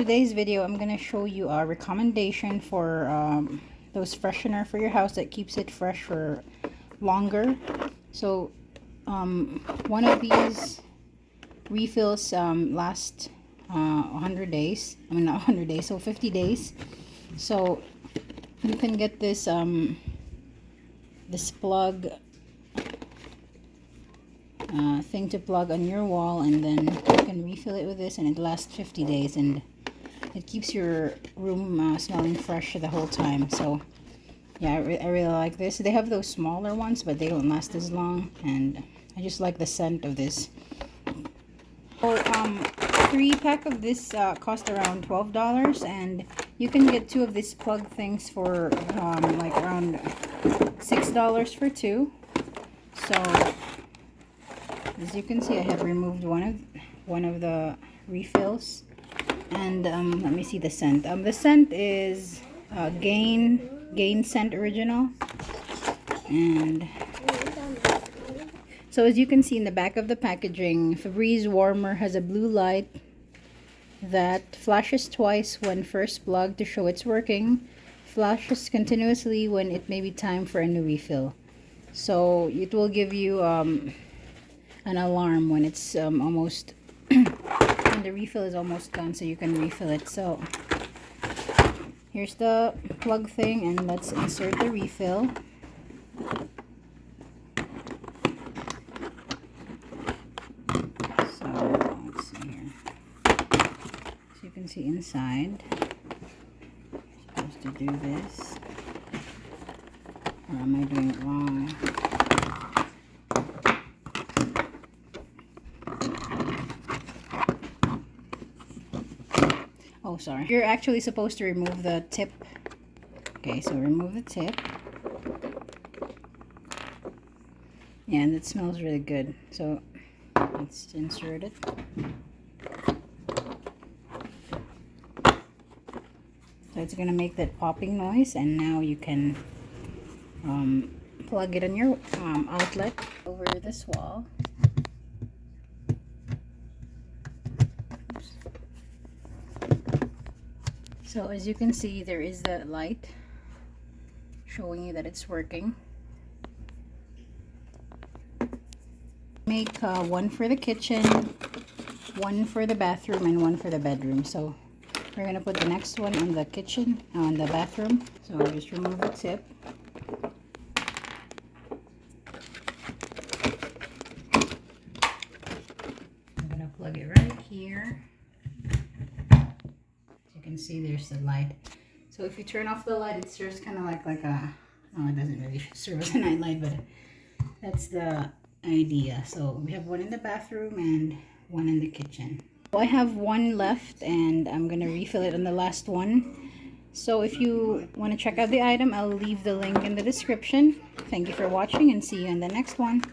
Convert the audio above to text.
Today's video, I'm going to show you a recommendation for those freshener for your house that keeps it fresh for longer. So one of these refills last 100 days. I mean, not 100 days, so 50 days. So you can get this this plug thing to plug on your wall, and then you can refill it with this, and it lasts 50 days, and it keeps your room smelling fresh the whole time. So yeah, I really like this. They have those smaller ones, but they don't last as long, and I just like the scent of this. So 3-pack of this cost around $12, and you can get 2 of these plug things for like around $6 for 2. So as you can see, I have removed one of the refills, and let me see the scent. The scent is Gain Scent Original, and so as you can see in the back of the packaging, Febreeze warmer has a blue light that flashes twice when first plugged to show it's working, flashes continuously when it may be time for a new refill. So it will give you an alarm when it's almost when the refill is almost gone, so you can refill it. So here's the plug thing, and let's insert the refill. So let's see here. So you can see inside. You're supposed to do this. Or am I doing it wrong? Oh, sorry. You're actually supposed to remove the tip. Okay, so remove the tip. Yeah, and it smells really good. So let's insert it. So it's gonna make that popping noise, and now you can plug it on your outlet over this wall. So as you can see, there is the light showing you that it's working. Make one for the kitchen, one for the bathroom, and one for the bedroom. So we're gonna put the next one on the kitchen, on the bathroom. So just remove the tip. I'm gonna plug it right here. You can see there's the light. So if you turn off the light, it serves kind of like a, no, it doesn't really serve as a night light, but that's the idea. So we have one in the bathroom and one in the kitchen. So I have one left, and I'm gonna refill it on the last one. So if you want to check out the item, I'll leave the link in the description. Thank you for watching, and see you in the next one.